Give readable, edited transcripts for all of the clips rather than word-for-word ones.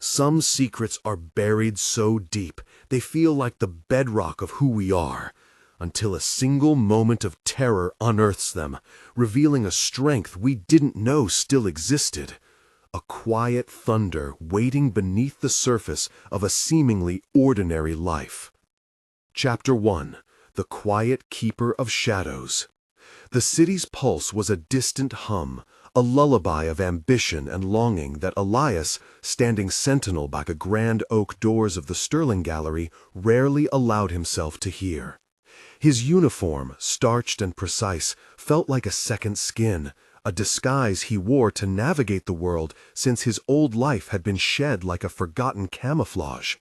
Some secrets are buried so deep, they feel like the bedrock of who we are, until a single moment of terror unearths them, revealing a strength we didn't know still existed. A quiet thunder waiting beneath the surface of a seemingly ordinary life. Chapter 1. The Quiet Keeper of Shadows. The city's pulse was a distant hum, a lullaby of ambition and longing that Elias, standing sentinel by the grand oak doors of the Sterling Gallery, rarely allowed himself to hear. His uniform, starched and precise, felt like a second skin, a disguise he wore to navigate the world since his old life had been shed like a forgotten camouflage.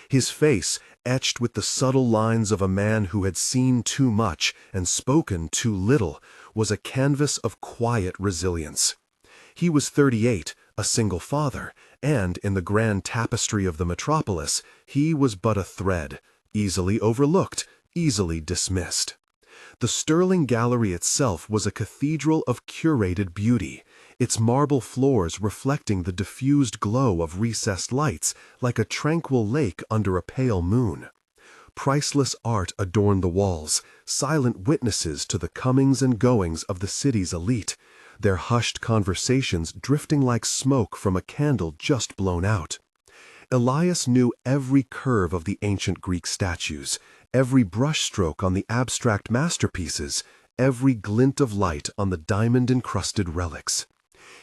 His face, etched with the subtle lines of a man who had seen too much and spoken too little, was a canvas of quiet resilience. He was 38, a single father, and in the grand tapestry of the metropolis, he was but a thread, easily overlooked, easily dismissed. The Sterling Gallery itself was a cathedral of curated beauty, its marble floors reflecting the diffused glow of recessed lights like a tranquil lake under a pale moon. Priceless art adorned the walls, silent witnesses to the comings and goings of the city's elite, their hushed conversations drifting like smoke from a candle just blown out. Elias knew every curve of the ancient Greek statues, every brushstroke on the abstract masterpieces, every glint of light on the diamond-encrusted relics.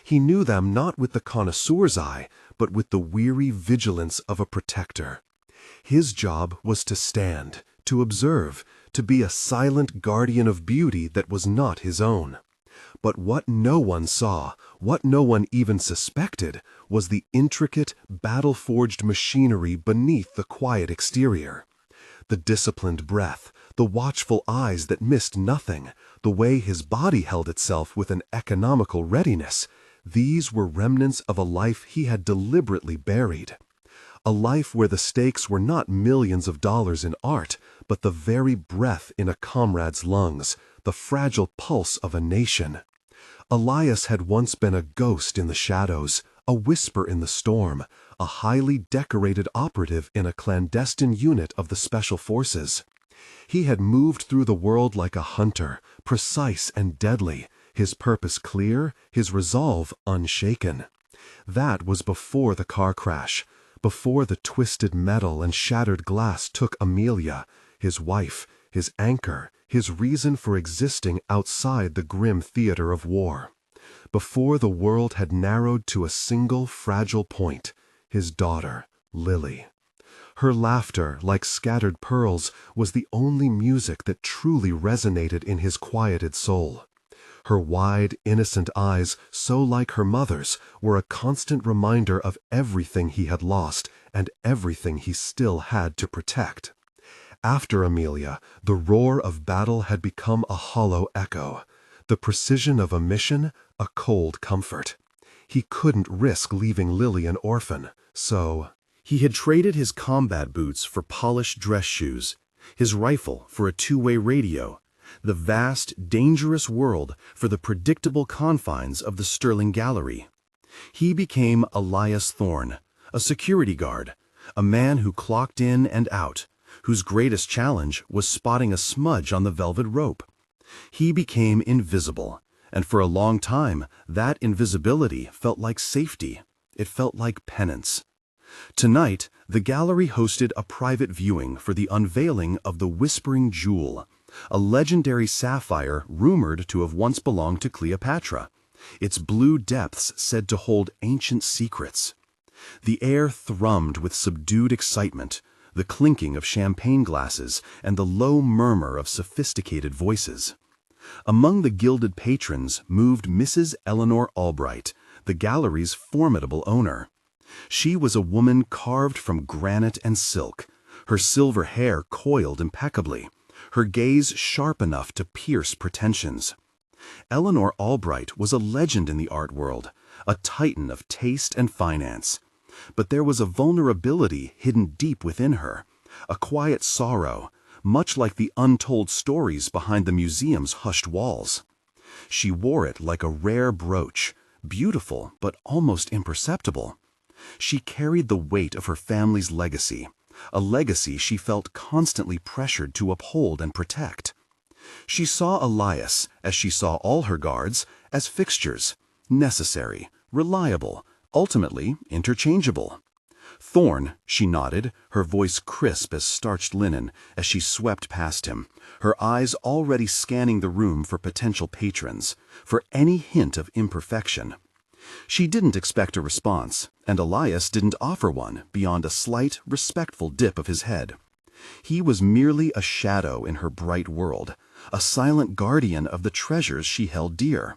He knew them not with the connoisseur's eye, but with the weary vigilance of a protector. His job was to stand, to observe, to be a silent guardian of beauty that was not his own. But what no one saw, what no one even suspected, was the intricate, battle-forged machinery beneath the quiet exterior. The disciplined breath, the watchful eyes that missed nothing, the way his body held itself with an economical readiness, these were remnants of a life he had deliberately buried. A life where the stakes were not millions of dollars in art, but the very breath in a comrade's lungs, the fragile pulse of a nation. Elias had once been a ghost in the shadows, a whisper in the storm, a highly decorated operative in a clandestine unit of the Special Forces. He had moved through the world like a hunter, precise and deadly, his purpose clear, his resolve unshaken. That was before the car crash, before the twisted metal and shattered glass took Amelia, his wife, his anchor, his reason for existing outside the grim theater of war. Before the world had narrowed to a single fragile point, his daughter, Lily. Her laughter, like scattered pearls, was the only music that truly resonated in his quieted soul. Her wide, innocent eyes, so like her mother's, were a constant reminder of everything he had lost and everything he still had to protect. After Amelia, the roar of battle had become a hollow echo, the precision of a mission a cold comfort. He couldn't risk leaving Lily an orphan, so he had traded his combat boots for polished dress shoes, his rifle for a two-way radio, the vast, dangerous world for the predictable confines of the Sterling Gallery. He became Elias Thorne, a security guard, a man who clocked in and out, whose greatest challenge was spotting a smudge on the velvet rope. He became invisible, and for a long time, that invisibility felt like safety. It felt like penance. Tonight, the gallery hosted a private viewing for the unveiling of the Whispering Jewel, a legendary sapphire rumored to have once belonged to Cleopatra, its blue depths said to hold ancient secrets. The air thrummed with subdued excitement, the clinking of champagne glasses and the low murmur of sophisticated voices. Among the gilded patrons moved Mrs. Eleanor Albright, the gallery's formidable owner. She was a woman carved from granite and silk, her silver hair coiled impeccably, her gaze sharp enough to pierce pretensions. Eleanor Albright was a legend in the art world, a titan of taste and finance. But there was a vulnerability hidden deep within her, a quiet sorrow, much like the untold stories behind the museum's hushed walls. She wore it like a rare brooch, beautiful but almost imperceptible. She carried the weight of her family's legacy, a legacy she felt constantly pressured to uphold and protect. She saw Elias, as she saw all her guards, as fixtures, necessary, reliable, ultimately interchangeable. Thorn, she nodded, her voice crisp as starched linen, as she swept past him, her eyes already scanning the room for potential patrons, for any hint of imperfection. She didn't expect a response, and Elias didn't offer one beyond a slight, respectful dip of his head. He was merely a shadow in her bright world, a silent guardian of the treasures she held dear.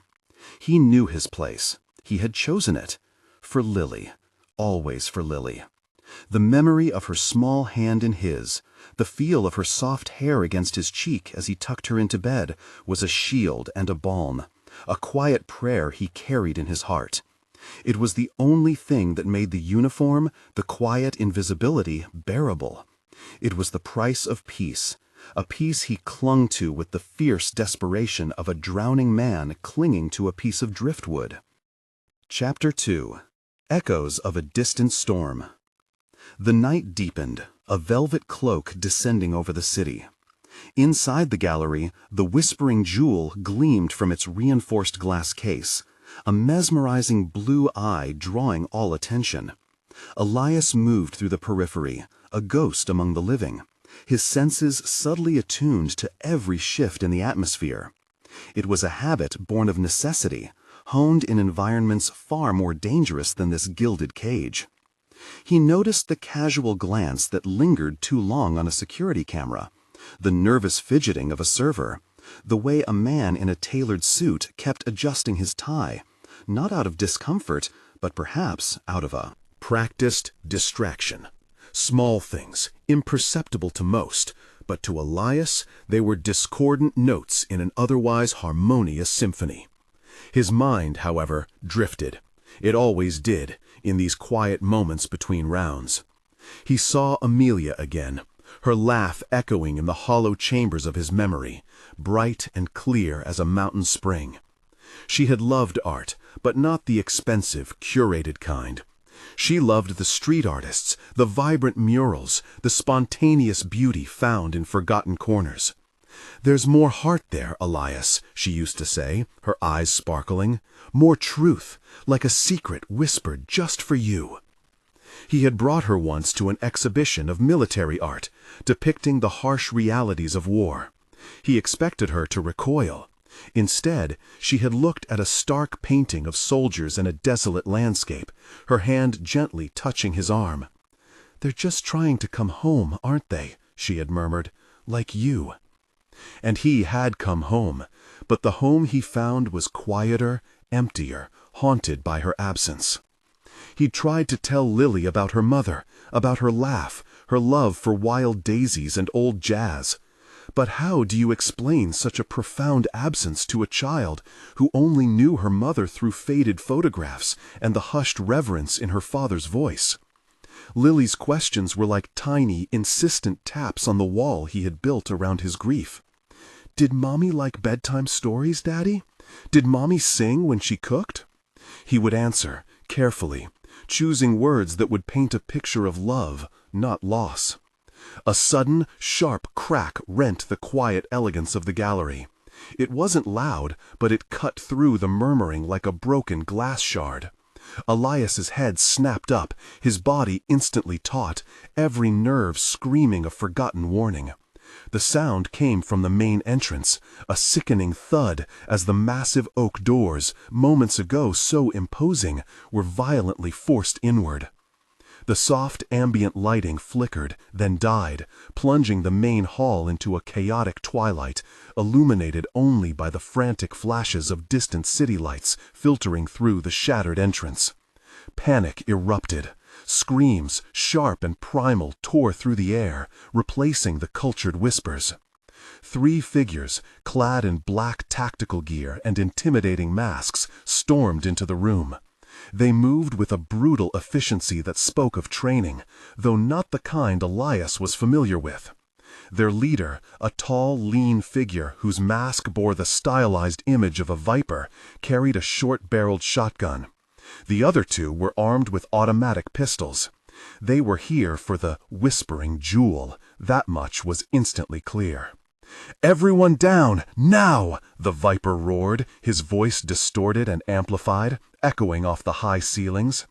He knew his place. He had chosen it. For Lily. Always for Lily. The memory of her small hand in his, the feel of her soft hair against his cheek as he tucked her into bed, was a shield and a balm, a quiet prayer he carried in his heart. It was the only thing that made the uniform, the quiet invisibility, bearable. It was the price of peace, a peace he clung to with the fierce desperation of a drowning man clinging to a piece of driftwood. Chapter 2. Echoes of a Distant Storm. The night deepened, a velvet cloak descending over the city. Inside the gallery, the whispering jewel gleamed from its reinforced glass case, a mesmerizing blue eye drawing all attention. Elias moved through the periphery, a ghost among the living, his senses subtly attuned to every shift in the atmosphere. It was a habit born of necessity, honed in environments far more dangerous than this gilded cage. He noticed the casual glance that lingered too long on a security camera, the nervous fidgeting of a server, the way a man in a tailored suit kept adjusting his tie, not out of discomfort, but perhaps out of a practiced distraction. Small things, imperceptible to most, but to Elias they were discordant notes in an otherwise harmonious symphony. His mind, however, drifted. It always did, in these quiet moments between rounds. He saw Amelia again, her laugh echoing in the hollow chambers of his memory, bright and clear as a mountain spring. She had loved art, but not the expensive, curated kind. She loved the street artists, the vibrant murals, the spontaneous beauty found in forgotten corners. "There's more heart there, Elias," she used to say, her eyes sparkling. "More truth, like a secret whispered just for you." He had brought her once to an exhibition of military art, depicting the harsh realities of war. He expected her to recoil. Instead, she had looked at a stark painting of soldiers in a desolate landscape, her hand gently touching his arm. "They're just trying to come home, aren't they?" she had murmured. "Like you." And he had come home, but the home he found was quieter, emptier, haunted by her absence. He tried to tell Lily about her mother, about her laugh, her love for wild daisies and old jazz. But how do you explain such a profound absence to a child who only knew her mother through faded photographs and the hushed reverence in her father's voice? Lily's questions were like tiny, insistent taps on the wall he had built around his grief. "Did Mommy like bedtime stories, Daddy? Did Mommy sing when she cooked?" He would answer, carefully, choosing words that would paint a picture of love, not loss. A sudden, sharp crack rent the quiet elegance of the gallery. It wasn't loud, but it cut through the murmuring like a broken glass shard. Elias's head snapped up, his body instantly taut, every nerve screaming a forgotten warning. The sound came from the main entrance, a sickening thud as the massive oak doors, moments ago so imposing, were violently forced inward. The soft ambient lighting flickered, then died, plunging the main hall into a chaotic twilight, illuminated only by the frantic flashes of distant city lights filtering through the shattered entrance. Panic erupted. Screams, sharp and primal, tore through the air, replacing the cultured whispers. 3 figures, clad in black tactical gear and intimidating masks, stormed into the room. They moved with a brutal efficiency that spoke of training, though not the kind Elias was familiar with. Their leader, a tall, lean figure whose mask bore the stylized image of a viper, carried a short-barreled shotgun. The other two were armed with automatic pistols. They were here for the whispering jewel, that much was instantly clear. "Everyone down, now!" the Viper roared, his voice distorted and amplified, echoing off the high ceilings.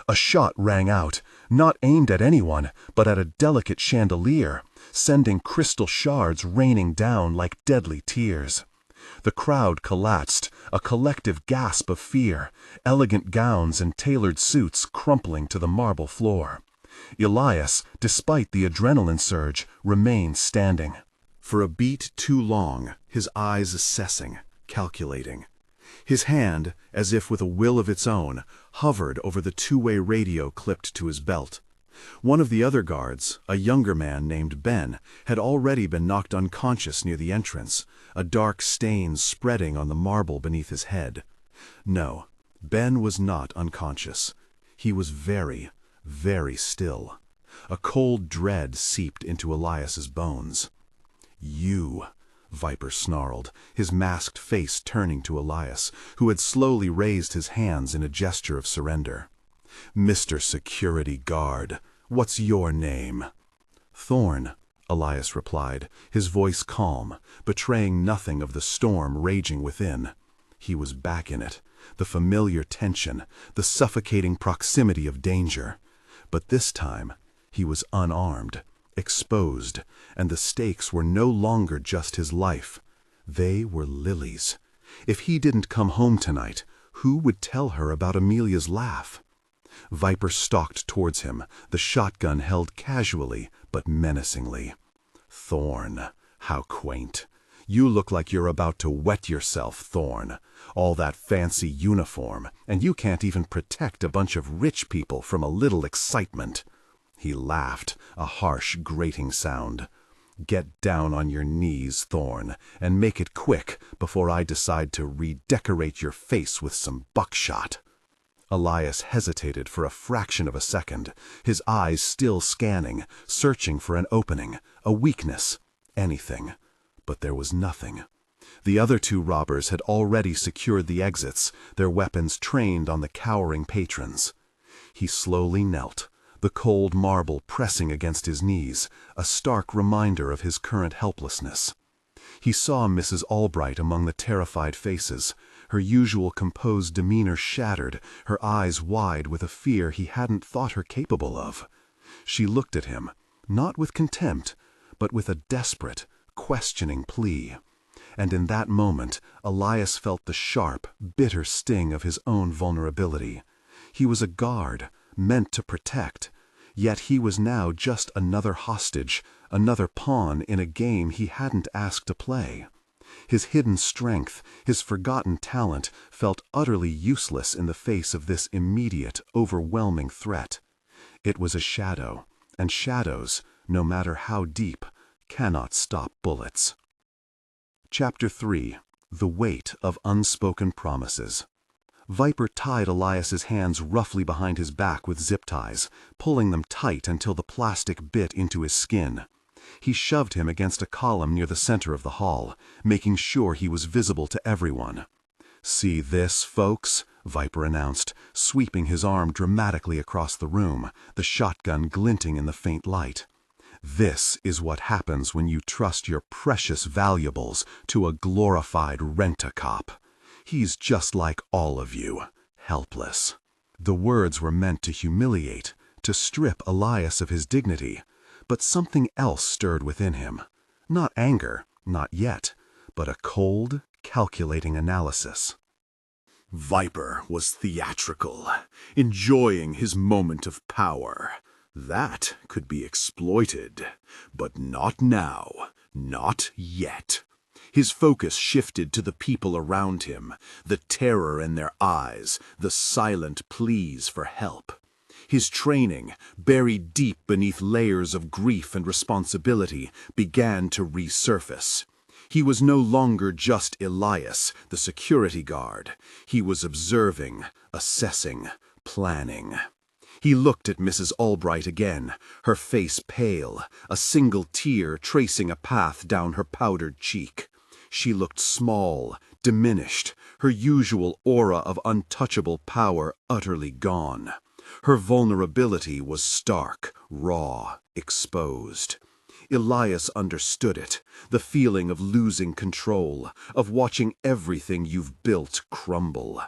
A shot rang out, not aimed at anyone, but at a delicate chandelier, sending crystal shards raining down like deadly tears. The crowd collapsed, a collective gasp of fear, elegant gowns and tailored suits crumpling to the marble floor. Elias, despite the adrenaline surge, remained standing. For a beat too long, his eyes assessing, calculating. His hand, as if with a will of its own, hovered over the two-way radio clipped to his belt. One of the other guards, a younger man named Ben, had already been knocked unconscious near the entrance, a dark stain spreading on the marble beneath his head. No, Ben was not unconscious. He was very, very still. A cold dread seeped into Elias's bones. "You," Viper snarled, his masked face turning to Elias, who had slowly raised his hands in a gesture of surrender. "Mr. Security Guard, what's your name?" "Thorn," Elias replied, his voice calm, betraying nothing of the storm raging within. He was back in it, the familiar tension, the suffocating proximity of danger. But this time, he was unarmed, exposed, and the stakes were no longer just his life. They were Lily's. If he didn't come home tonight, who would tell her about Amelia's laugh? Viper stalked towards him, the shotgun held casually but menacingly. "Thorn, how quaint. You look like you're about to wet yourself, Thorn. All that fancy uniform, and you can't even protect a bunch of rich people from a little excitement." He laughed, a harsh, grating sound. "Get down on your knees, Thorn, and make it quick before I decide to redecorate your face with some buckshot." Elias hesitated for a fraction of a second, his eyes still scanning, searching for an opening, a weakness, anything. But there was nothing. The other two robbers had already secured the exits, their weapons trained on the cowering patrons. He slowly knelt, the cold marble pressing against his knees, a stark reminder of his current helplessness. He saw Mrs. Albright among the terrified faces, her usual composed demeanor shattered, her eyes wide with a fear he hadn't thought her capable of. She looked at him, not with contempt, but with a desperate, questioning plea. And in that moment, Elias felt the sharp, bitter sting of his own vulnerability. He was a guard, meant to protect, yet he was now just another hostage, another pawn in a game he hadn't asked to play. His hidden strength, his forgotten talent, felt utterly useless in the face of this immediate, overwhelming threat. It was a shadow, and shadows, no matter how deep, cannot stop bullets. Chapter 3. The Weight of Unspoken Promises. Viper tied Elias's hands roughly behind his back with zip ties, pulling them tight until the plastic bit into his skin. He shoved him against a column near the center of the hall, making sure he was visible to everyone. "See this, folks?" Viper announced, sweeping his arm dramatically across the room, the shotgun glinting in the faint light. "This is what happens when you trust your precious valuables to a glorified rent-a-cop. He's just like all of you, helpless." The words were meant to humiliate, to strip Elias of his dignity, but something else stirred within him. Not anger, not yet, but a cold, calculating analysis. Viper was theatrical, enjoying his moment of power. That could be exploited, but not now, not yet. His focus shifted to the people around him, the terror in their eyes, the silent pleas for help. His training, buried deep beneath layers of grief and responsibility, began to resurface. He was no longer just Elias, the security guard. He was observing, assessing, planning. He looked at Mrs. Albright again, her face pale, a single tear tracing a path down her powdered cheek. She looked small, diminished, her usual aura of untouchable power utterly gone. Her vulnerability was stark, raw, exposed. Elias understood it, the feeling of losing control, of watching everything you've built crumble.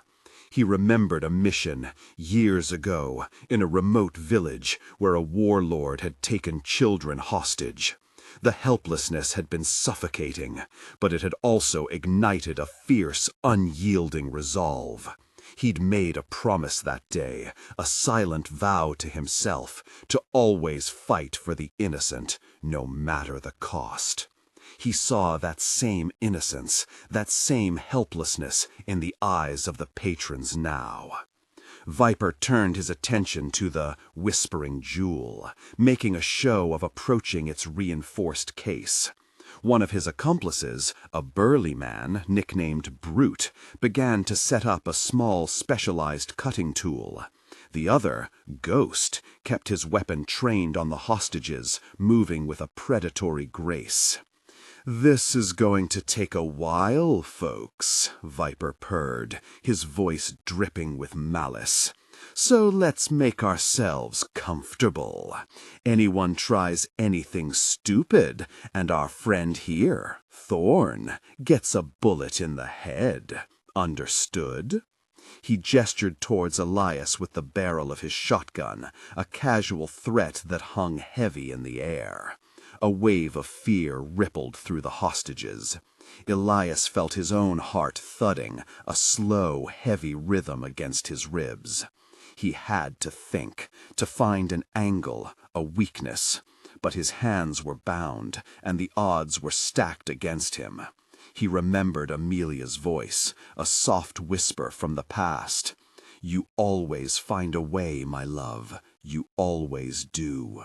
He remembered a mission, years ago, in a remote village where a warlord had taken children hostage. The helplessness had been suffocating, but it had also ignited a fierce, unyielding resolve. He'd made a promise that day, a silent vow to himself, to always fight for the innocent, no matter the cost. He saw that same innocence, that same helplessness in the eyes of the patrons now. Viper turned his attention to the Whispering Jewel, making a show of approaching its reinforced case. One of his accomplices, a burly man nicknamed Brute, began to set up a small specialized cutting tool. The other, Ghost, kept his weapon trained on the hostages, moving with a predatory grace. "This is going to take a while, folks," Viper purred, his voice dripping with malice. "So let's make ourselves comfortable. Anyone tries anything stupid, and our friend here, Thorn, gets a bullet in the head. Understood?" He gestured towards Elias with the barrel of his shotgun, a casual threat that hung heavy in the air. A wave of fear rippled through the hostages. Elias felt his own heart thudding, a slow, heavy rhythm against his ribs. He had to think, to find an angle, a weakness. But his hands were bound, and the odds were stacked against him. He remembered Amelia's voice, a soft whisper from the past. "You always find a way, my love. You always do."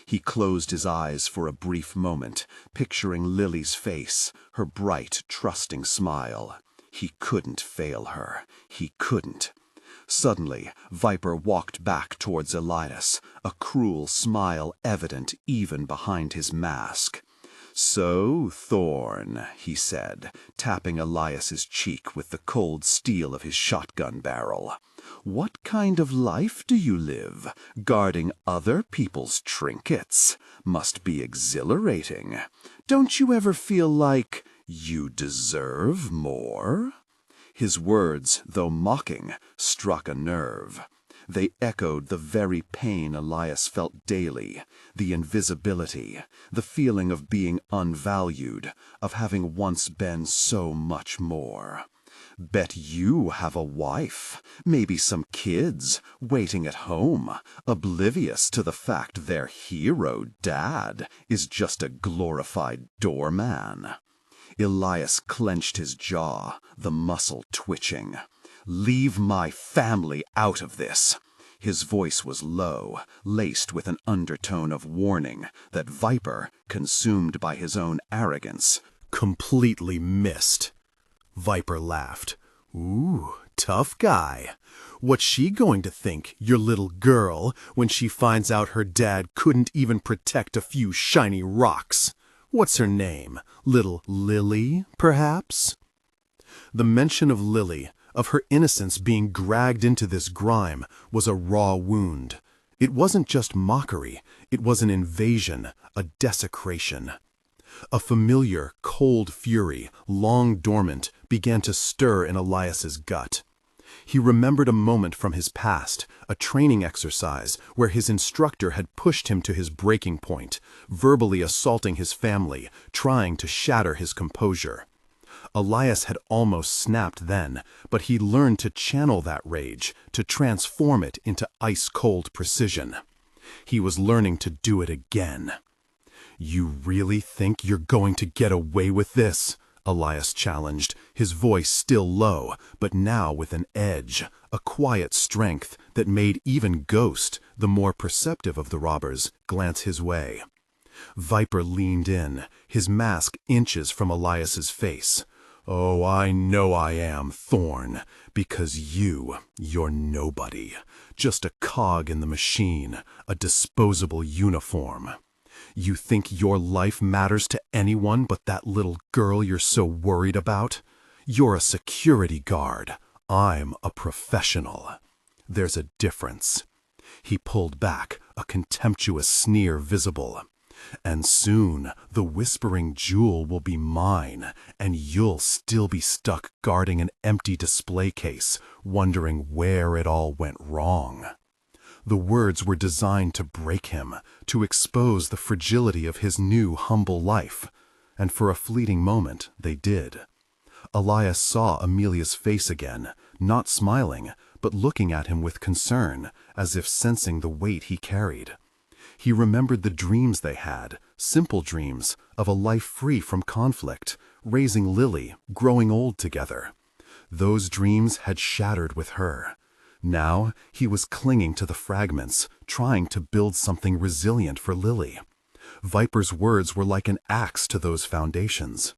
He closed his eyes for a brief moment, picturing Lily's face, her bright, trusting smile. He couldn't fail her. He couldn't. Suddenly, Viper walked back towards Elias, a cruel smile evident even behind his mask. "So, Thorn," he said, tapping Elias's cheek with the cold steel of his shotgun barrel. "What kind of life do you live, guarding other people's trinkets? Must be exhilarating. Don't you ever feel like you deserve more?" His words, though mocking, struck a nerve. They echoed the very pain Elias felt daily, the invisibility, the feeling of being unvalued, of having once been so much more. "Bet you have a wife, maybe some kids, waiting at home, oblivious to the fact their hero dad is just a glorified doorman." Elias clenched his jaw, the muscle twitching. "Leave my family out of this." His voice was low, laced with an undertone of warning that Viper, consumed by his own arrogance, completely missed. Viper laughed. "Ooh, tough guy. What's she going to think, your little girl, when she finds out her dad couldn't even protect a few shiny rocks? What's her name? Little Lily, perhaps?" The mention of Lily, of her innocence being dragged into this grime, was a raw wound. It wasn't just mockery, it was an invasion, a desecration. A familiar, cold fury, long dormant, began to stir in Elias's gut. He remembered a moment from his past, a training exercise where his instructor had pushed him to his breaking point, verbally assaulting his family, trying to shatter his composure. Elias had almost snapped then, but he learned to channel that rage, to transform it into ice-cold precision. He was learning to do it again. "You really think you're going to get away with this?" Elias challenged, his voice still low, but now with an edge, a quiet strength that made even Ghost, the more perceptive of the robbers, glance his way. Viper leaned in, his mask inches from Elias's face. "Oh, I know I am, Thorn, because you're nobody. Just a cog in the machine, a disposable uniform. You think your life matters to anyone but that little girl you're so worried about? You're a security guard. I'm a professional. There's a difference." He pulled back, a contemptuous sneer visible. "And soon the whispering jewel will be mine, and you'll still be stuck guarding an empty display case, wondering where it all went wrong." The words were designed to break him, to expose the fragility of his new humble life. And for a fleeting moment, they did. Elias saw Amelia's face again, not smiling, but looking at him with concern, as if sensing the weight he carried. He remembered the dreams they had, simple dreams, of a life free from conflict, raising Lily, growing old together. Those dreams had shattered with her. Now he was clinging to the fragments, trying to build something resilient for Lily. Viper's words were like an axe to those foundations.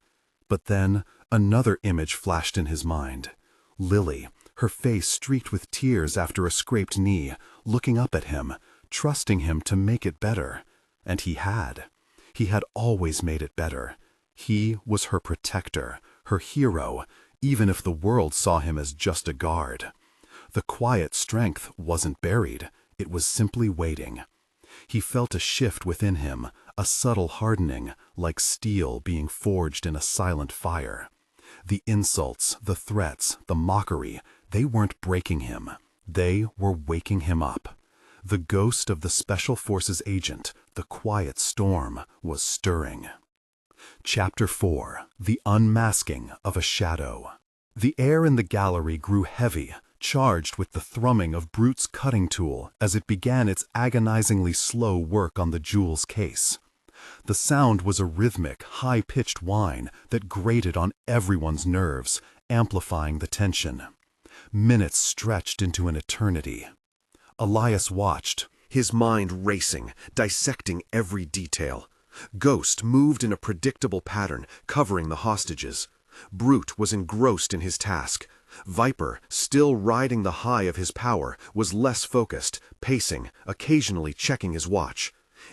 But then another image flashed in his mind. Lily, her face streaked with tears after a scraped knee, looking up at him, trusting him to make it better. And he had. He had always made it better. He was her protector, her hero, even if the world saw him as just a guard. The quiet strength wasn't buried, it was simply waiting. He felt a shift within him, a subtle hardening, like steel being forged in a silent fire. The insults, the threats, the mockery, they weren't breaking him. They were waking him up. The ghost of the Special Forces agent, the quiet storm, was stirring. Chapter 4: The Unmasking of a Shadow. The air in the gallery grew heavy, charged with the thrumming of Brute's cutting tool as it began its agonizingly slow work on the jewel's case. The sound was a rhythmic, high-pitched whine that grated on everyone's nerves, amplifying the tension. Minutes stretched into an eternity. Elias watched, his mind racing, dissecting every detail. Ghost moved in a predictable pattern, covering the hostages. Brute was engrossed in his task. Viper, still riding the high of his power, was less focused, pacing, occasionally checking his watch.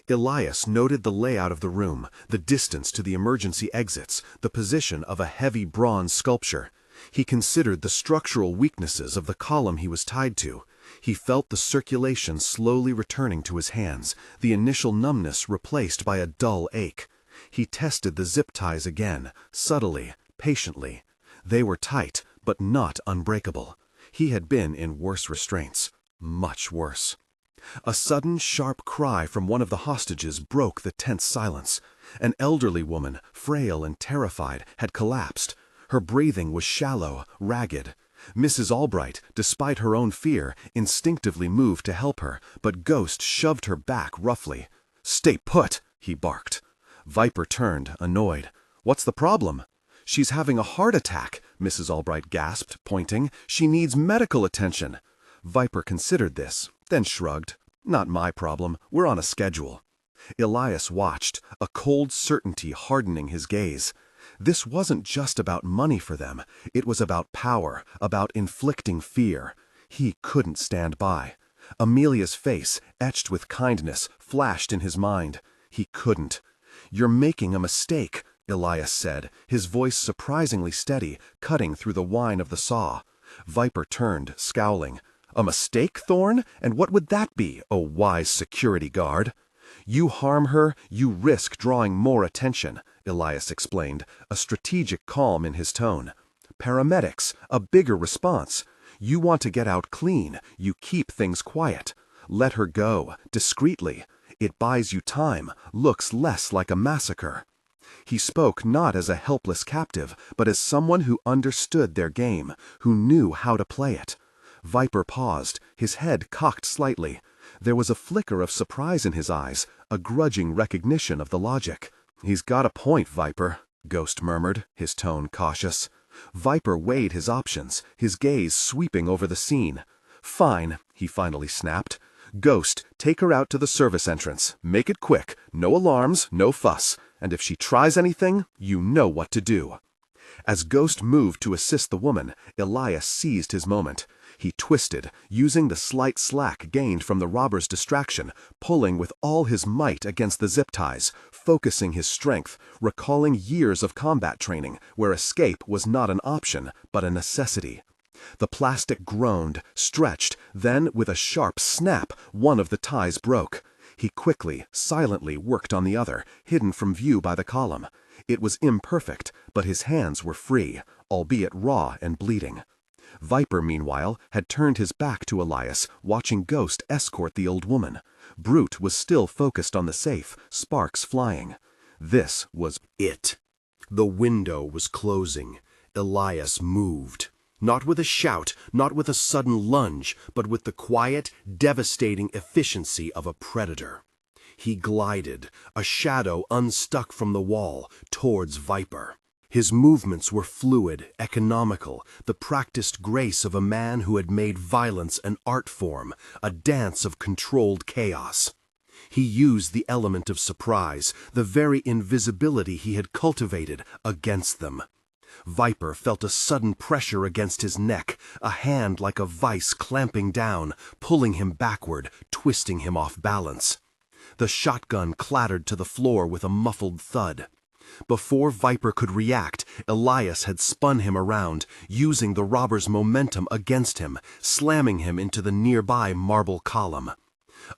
Elias noted the layout of the room, the distance to the emergency exits, the position of a heavy bronze sculpture. He considered the structural weaknesses of the column he was tied to. He felt the circulation slowly returning to his hands, the initial numbness replaced by a dull ache. He tested the zip ties again, subtly, patiently. They were tight, but not unbreakable. He had been in worse restraints, much worse. A sudden, sharp cry from one of the hostages broke the tense silence. An elderly woman, frail and terrified, had collapsed. Her breathing was shallow, ragged. Mrs. Albright, despite her own fear, instinctively moved to help her, but Ghost shoved her back roughly. "Stay put," he barked. Viper turned, annoyed. "What's the problem?" "She's having a heart attack," Mrs. Albright gasped, pointing. "She needs medical attention." Viper considered this, then shrugged. "Not my problem. We're on a schedule." Elias watched, a cold certainty hardening his gaze. This wasn't just about money for them. It was about power, about inflicting fear. He couldn't stand by. Amelia's face, etched with kindness, flashed in his mind. He couldn't. "You're making a mistake," Elias said, his voice surprisingly steady, cutting through the whine of the saw. Viper turned, scowling. "A mistake, Thorne? And what would that be, O wise security guard?" "You harm her, you risk drawing more attention," Elias explained, a strategic calm in his tone. "Paramedics, a bigger response. You want to get out clean, you keep things quiet. Let her go, discreetly. It buys you time, looks less like a massacre." He spoke not as a helpless captive, but as someone who understood their game, who knew how to play it. Viper paused, his head cocked slightly. There was a flicker of surprise in his eyes, a grudging recognition of the logic. "He's got a point, Viper," Ghost murmured, his tone cautious. Viper weighed his options, his gaze sweeping over the scene. "Fine," he finally snapped. "Ghost, take her out to the service entrance. Make it quick, no alarms, no fuss. And if she tries anything, you know what to do." As Ghost moved to assist the woman, Elias seized his moment. He twisted, using the slight slack gained from the robber's distraction, pulling with all his might against the zip ties, focusing his strength, recalling years of combat training where escape was not an option but a necessity. The plastic groaned, stretched, then with a sharp snap, one of the ties broke. He quickly, silently worked on the other, hidden from view by the column. It was imperfect, but his hands were free, albeit raw and bleeding. Viper, meanwhile, had turned his back to Elias, watching Ghost escort the old woman. Brute was still focused on the safe, sparks flying. This was it. The window was closing. Elias moved. Not with a shout, not with a sudden lunge, but with the quiet, devastating efficiency of a predator. He glided, a shadow unstuck from the wall, towards Viper. His movements were fluid, economical, the practiced grace of a man who had made violence an art form, a dance of controlled chaos. He used the element of surprise, the very invisibility he had cultivated, against them. Viper felt a sudden pressure against his neck, a hand like a vice clamping down, pulling him backward, twisting him off balance. The shotgun clattered to the floor with a muffled thud. Before Viper could react, Elias had spun him around, using the robber's momentum against him, slamming him into the nearby marble column.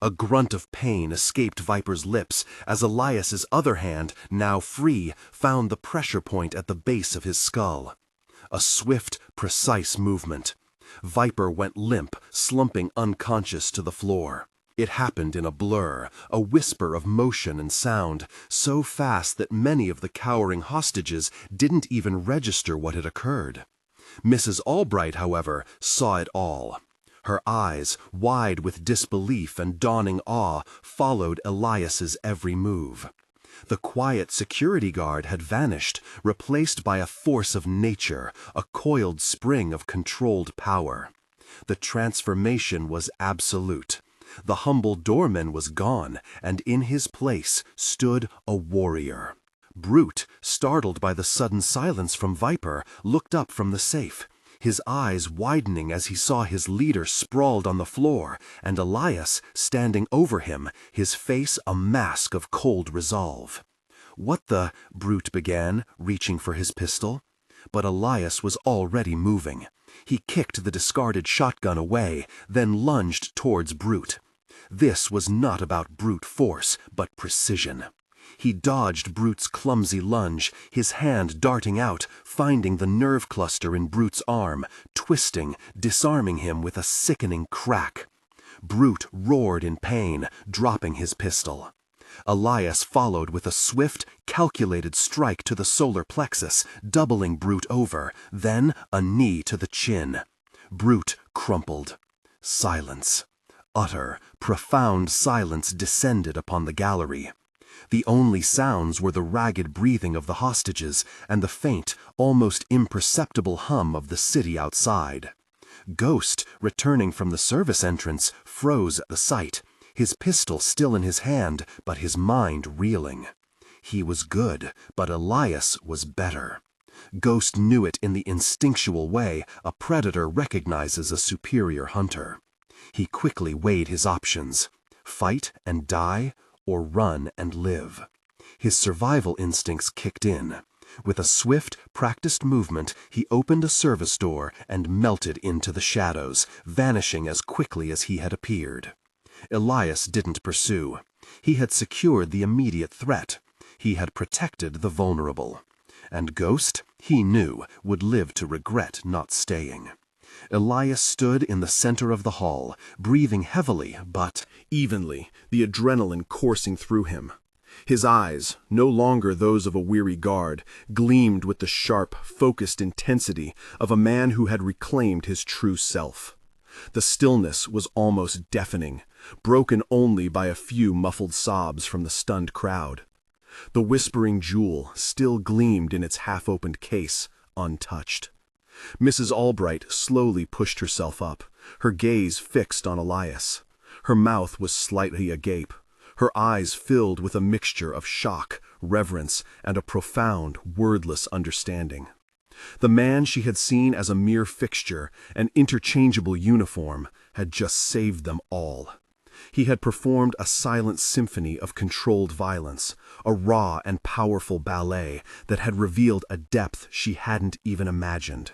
A grunt of pain escaped Viper's lips as Elias's other hand, now free, found the pressure point at the base of his skull. A swift, precise movement. Viper went limp, slumping unconscious to the floor. It happened in a blur, a whisper of motion and sound, so fast that many of the cowering hostages didn't even register what had occurred. Mrs. Albright, however, saw it all. Her eyes, wide with disbelief and dawning awe, followed Elias's every move. The quiet security guard had vanished, replaced by a force of nature, a coiled spring of controlled power. The transformation was absolute. The humble doorman was gone, and in his place stood a warrior. Brute, startled by the sudden silence from Viper, looked up from the safe, his eyes widening as he saw his leader sprawled on the floor, and Elias standing over him, his face a mask of cold resolve. "What the—" Brute began, reaching for his pistol. But Elias was already moving. He kicked the discarded shotgun away, then lunged towards Brute. This was not about brute force, but precision. He dodged Brute's clumsy lunge, his hand darting out, finding the nerve cluster in Brute's arm, twisting, disarming him with a sickening crack. Brute roared in pain, dropping his pistol. Elias followed with a swift, calculated strike to the solar plexus, doubling Brute over, then a knee to the chin. Brute crumpled. Silence. Utter, profound silence descended upon the gallery. The only sounds were the ragged breathing of the hostages and the faint, almost imperceptible hum of the city outside. Ghost, returning from the service entrance, froze at the sight, his pistol still in his hand, but his mind reeling. He was good, but Elias was better. Ghost knew it in the instinctual way a predator recognizes a superior hunter. He quickly weighed his options: fight and die, or run and live. His survival instincts kicked in. With a swift, practiced movement, he opened a service door and melted into the shadows, vanishing as quickly as he had appeared. Elias didn't pursue. He had secured the immediate threat. He had protected the vulnerable. And Ghost, he knew, would live to regret not staying. Elias stood in the center of the hall, breathing heavily but evenly, the adrenaline coursing through him. His eyes, no longer those of a weary guard, gleamed with the sharp, focused intensity of a man who had reclaimed his true self. The stillness was almost deafening, broken only by a few muffled sobs from the stunned crowd. The whispering jewel still gleamed in its half-opened case, untouched. Mrs. Albright slowly pushed herself up, her gaze fixed on Elias. Her mouth was slightly agape, her eyes filled with a mixture of shock, reverence, and a profound, wordless understanding. The man she had seen as a mere fixture, an interchangeable uniform, had just saved them all. He had performed a silent symphony of controlled violence, a raw and powerful ballet that had revealed a depth she hadn't even imagined.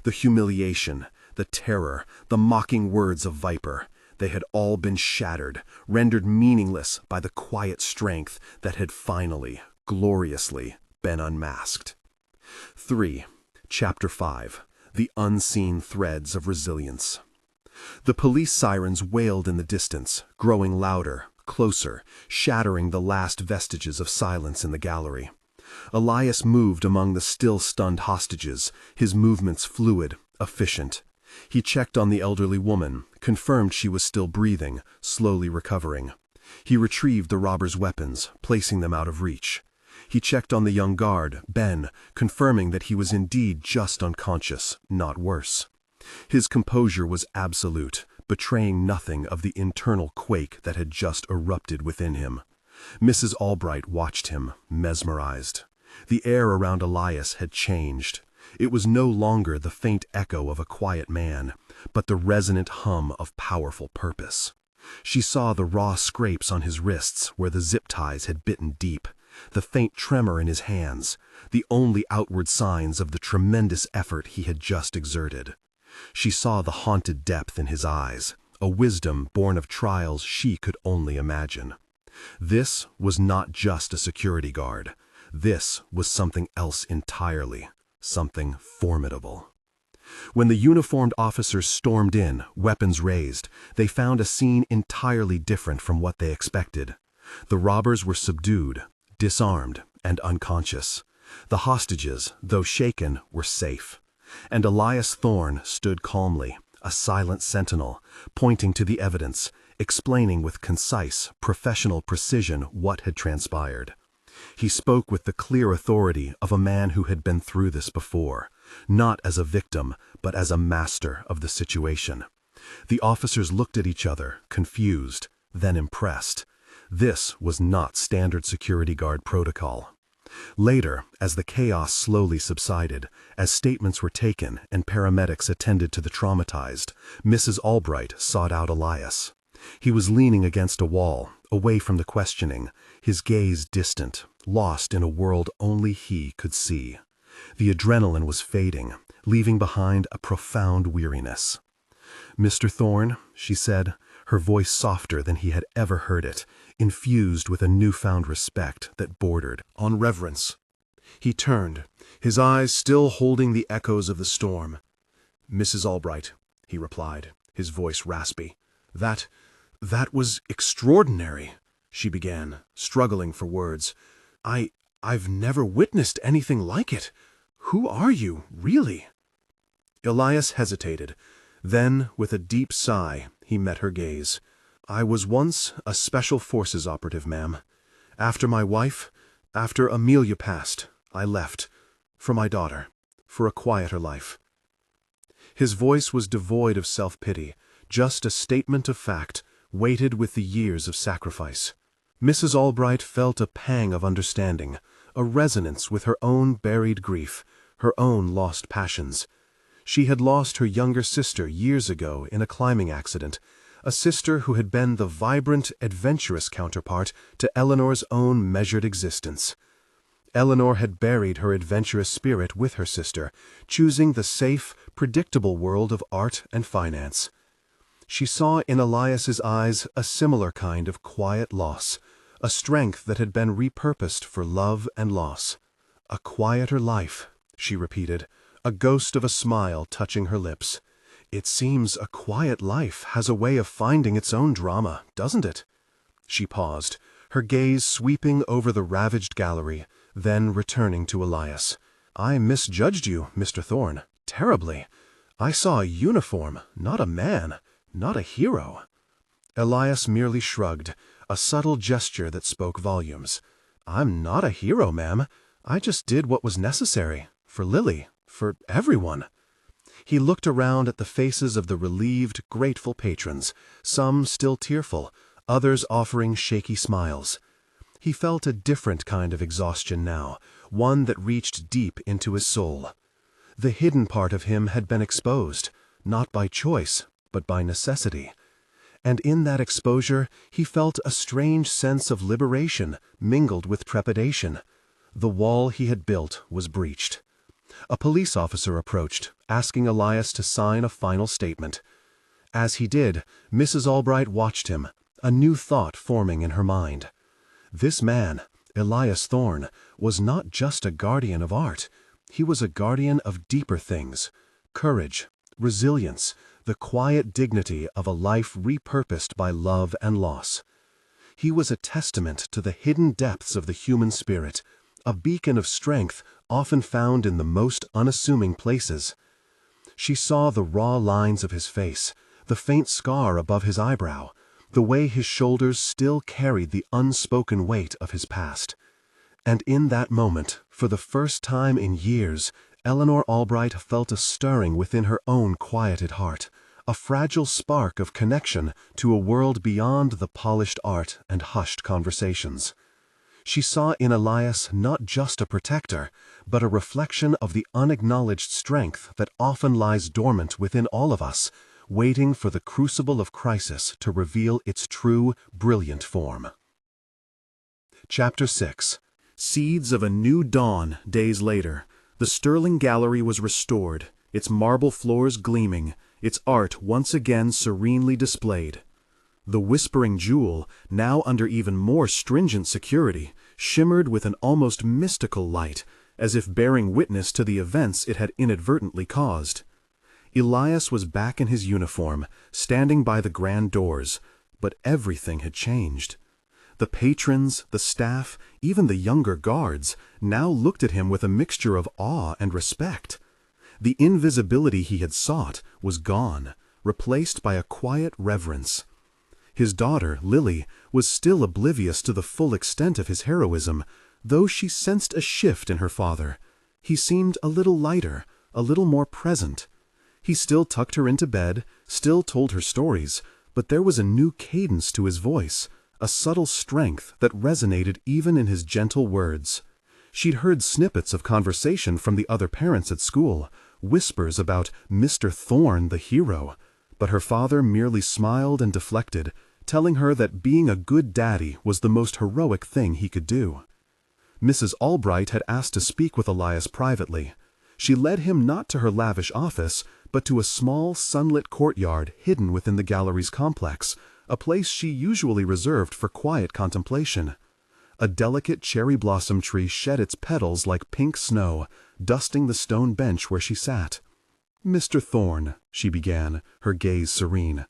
The humiliation, the terror, the mocking words of Viper, they had all been shattered, rendered meaningless by the quiet strength that had finally, gloriously, been unmasked. 3. Chapter 5. The Unseen Threads of Resilience. The police sirens wailed in the distance, growing louder, closer, shattering the last vestiges of silence in the gallery. Elias moved among the still stunned hostages, his movements fluid, efficient. He checked on the elderly woman, confirmed she was still breathing, slowly recovering. He retrieved the robbers' weapons, placing them out of reach. He checked on the young guard, Ben, confirming that he was indeed just unconscious, not worse. His composure was absolute, betraying nothing of the internal quake that had just erupted within him. Mrs. Albright watched him, mesmerized. The air around Elias had changed. It was no longer the faint echo of a quiet man, but the resonant hum of powerful purpose. She saw the raw scrapes on his wrists where the zip ties had bitten deep, the faint tremor in his hands, the only outward signs of the tremendous effort he had just exerted. She saw the haunted depth in his eyes, a wisdom born of trials she could only imagine. This was not just a security guard. This was something else entirely, something formidable. When the uniformed officers stormed in, weapons raised, they found a scene entirely different from what they expected. The robbers were subdued, disarmed, and unconscious. The hostages, though shaken, were safe. And Elias Thorne stood calmly, a silent sentinel, pointing to the evidence, explaining with concise, professional precision what had transpired. He spoke with the clear authority of a man who had been through this before, not as a victim, but as a master of the situation. The officers looked at each other, confused, then impressed. This was not standard security guard protocol. Later, as the chaos slowly subsided, as statements were taken and paramedics attended to the traumatized, Mrs. Albright sought out Elias. He was leaning against a wall, away from the questioning, his gaze distant, lost in a world only he could see. The adrenaline was fading, leaving behind a profound weariness. "Mr. Thorne," she said, her voice softer than he had ever heard it, infused with a newfound respect that bordered on reverence. He turned, his eyes still holding the echoes of the storm. "Mrs. Albright," he replied, his voice raspy. That was extraordinary," she began, struggling for words. I've never witnessed anything like it. Who are you, really?" Elias hesitated. Then, with a deep sigh, he met her gaze. "I was once a Special Forces operative, ma'am. After my wife, after Amelia passed, I left. For my daughter. For a quieter life." His voice was devoid of self-pity, just a statement of fact, weighted with the years of sacrifice. Mrs. Albright felt a pang of understanding, a resonance with her own buried grief, her own lost passions. She had lost her younger sister years ago in a climbing accident, a sister who had been the vibrant, adventurous counterpart to Eleanor's own measured existence. Eleanor had buried her adventurous spirit with her sister, choosing the safe, predictable world of art and finance. She saw in Elias's eyes a similar kind of quiet loss, a strength that had been repurposed for love and loss. "A quieter life," she repeated, a ghost of a smile touching her lips. "It seems a quiet life has a way of finding its own drama, doesn't it?" She paused, her gaze sweeping over the ravaged gallery, then returning to Elias. "I misjudged you, Mr. Thorne, terribly. I saw a uniform, not a man. Not a hero." Elias merely shrugged, a subtle gesture that spoke volumes. "I'm not a hero, ma'am. I just did what was necessary. For Lily. For everyone." He looked around at the faces of the relieved, grateful patrons, some still tearful, others offering shaky smiles. He felt a different kind of exhaustion now, one that reached deep into his soul. The hidden part of him had been exposed, not by choice, but by necessity. And in that exposure he felt a strange sense of liberation mingled with trepidation. The wall he had built was breached. A police officer approached, asking Elias to sign a final statement. As he did, Mrs. Albright watched him, a new thought forming in her mind. This man, Elias Thorne, was not just a guardian of art. He was a guardian of deeper things: courage, resilience, the quiet dignity of a life repurposed by love and loss. He was a testament to the hidden depths of the human spirit, a beacon of strength often found in the most unassuming places. She saw the raw lines of his face, the faint scar above his eyebrow, the way his shoulders still carried the unspoken weight of his past. And in that moment, for the first time in years, Eleanor Albright felt a stirring within her own quieted heart, a fragile spark of connection to a world beyond the polished art and hushed conversations. She saw in Elias not just a protector, but a reflection of the unacknowledged strength that often lies dormant within all of us, waiting for the crucible of crisis to reveal its true, brilliant form. Chapter 6. Seeds of a new dawn. Days later, the Sterling Gallery was restored, its marble floors gleaming, its art once again serenely displayed. The Whispering Jewel, now under even more stringent security, shimmered with an almost mystical light, as if bearing witness to the events it had inadvertently caused. Elias was back in his uniform, standing by the grand doors, but everything had changed. The patrons, the staff, even the younger guards, now looked at him with a mixture of awe and respect. The invisibility he had sought was gone, replaced by a quiet reverence. His daughter, Lily, was still oblivious to the full extent of his heroism, though she sensed a shift in her father. He seemed a little lighter, a little more present. He still tucked her into bed, still told her stories, but there was a new cadence to his voice, a subtle strength that resonated even in his gentle words. She'd heard snippets of conversation from the other parents at school, whispers about Mr. Thorne the hero, but her father merely smiled and deflected, telling her that being a good daddy was the most heroic thing he could do. Mrs. Albright had asked to speak with Elias privately. She led him not to her lavish office, but to a small, sunlit courtyard hidden within the gallery's complex, a place she usually reserved for quiet contemplation. A delicate cherry blossom tree shed its petals like pink snow, dusting the stone bench where she sat. "Mr. Thorne," she began, her gaze serene,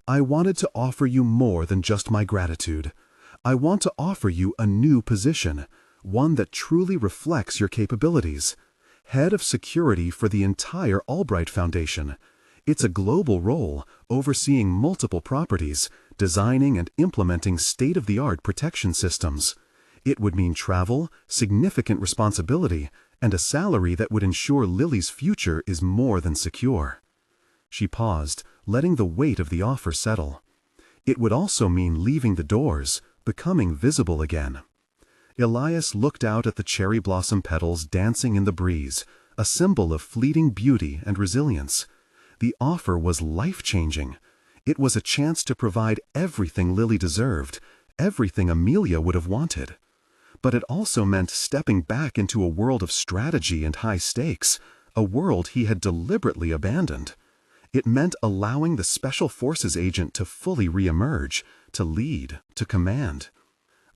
"I wanted to offer you more than just my gratitude. I want to offer you a new position, one that truly reflects your capabilities. Head of security for the entire Albright Foundation. It's a global role, overseeing multiple properties, designing and implementing state-of-the-art protection systems. It would mean travel, significant responsibility, and a salary that would ensure Lily's future is more than secure." She paused, letting the weight of the offer settle. It would also mean leaving the doors, becoming visible again. Elias looked out at the cherry blossom petals dancing in the breeze, a symbol of fleeting beauty and resilience. The offer was life-changing. It was a chance to provide everything Lily deserved, everything Amelia would have wanted. But it also meant stepping back into a world of strategy and high stakes, a world he had deliberately abandoned. It meant allowing the Special Forces agent to fully reemerge, to lead, to command.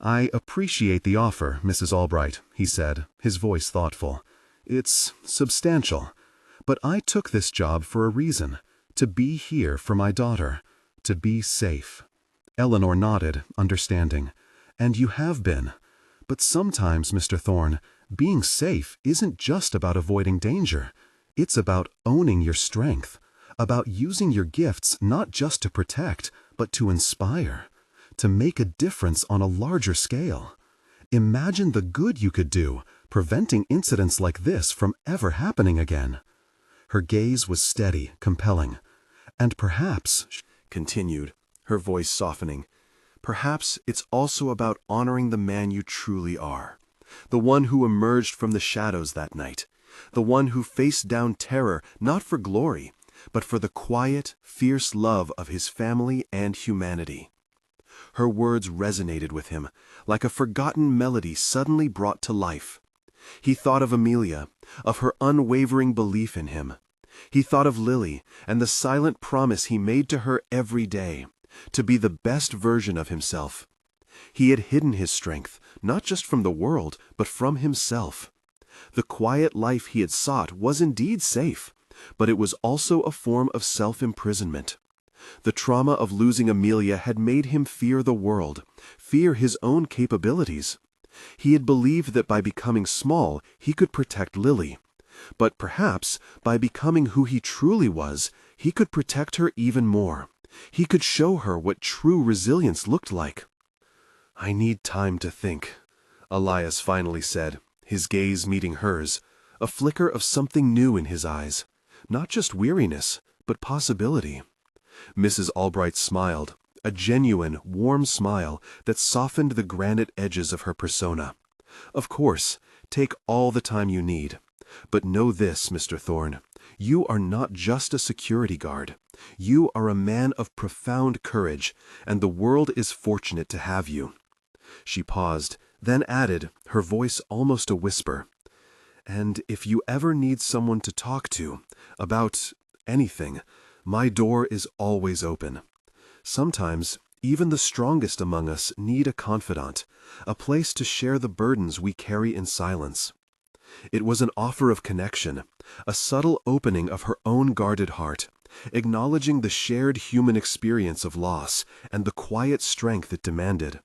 "I appreciate the offer, Mrs. Albright," he said, his voice thoughtful. "It's substantial. But I took this job for a reason, to be here for my daughter, to be safe." Eleanor nodded, understanding. "And you have been. But sometimes, Mr. Thorne, being safe isn't just about avoiding danger. It's about owning your strength, about using your gifts not just to protect, but to inspire, to make a difference on a larger scale. Imagine the good you could do, preventing incidents like this from ever happening again." Her gaze was steady, compelling. "And perhaps," she continued, her voice softening, "perhaps it's also about honoring the man you truly are, the one who emerged from the shadows that night. the one who faced down terror not for glory, but for the quiet, fierce love of his family and humanity. Her words resonated with him, like a forgotten melody suddenly brought to life. He thought of Amelia, of her unwavering belief in him. He thought of Lily and the silent promise he made to her every day, to be the best version of himself. He had hidden his strength, not just from the world, but from himself. The quiet life he had sought was indeed safe, but it was also a form of self-imprisonment. The trauma of losing Amelia had made him fear the world, fear his own capabilities. He had believed that by becoming small, he could protect Lily. But perhaps, by becoming who he truly was, he could protect her even more. He could show her what true resilience looked like. "I need time to think," Elias finally said, his gaze meeting hers, a flicker of something new in his eyes. Not just weariness, but possibility. Mrs. Albright smiled, a genuine, warm smile that softened the granite edges of her persona. "Of course, take all the time you need. But know this, Mr. Thorne, you are not just a security guard. You are a man of profound courage, and the world is fortunate to have you." She paused, then added, her voice almost a whisper, "And if you ever need someone to talk to, about anything, my door is always open. Sometimes, even the strongest among us need a confidant, a place to share the burdens we carry in silence." It was an offer of connection, a subtle opening of her own guarded heart, acknowledging the shared human experience of loss and the quiet strength it demanded.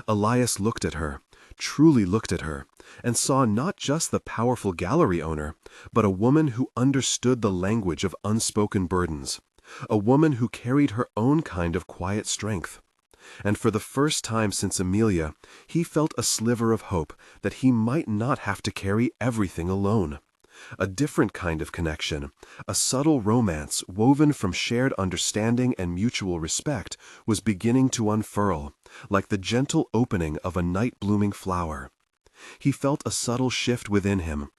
Elias looked at her, truly looked at her, and saw not just the powerful gallery owner, but a woman who understood the language of unspoken burdens, a woman who carried her own kind of quiet strength. And for the first time since Amelia, he felt a sliver of hope that he might not have to carry everything alone. A different kind of connection, a subtle romance woven from shared understanding and mutual respect, was beginning to unfurl, like the gentle opening of a night-blooming flower. He felt a subtle shift within him.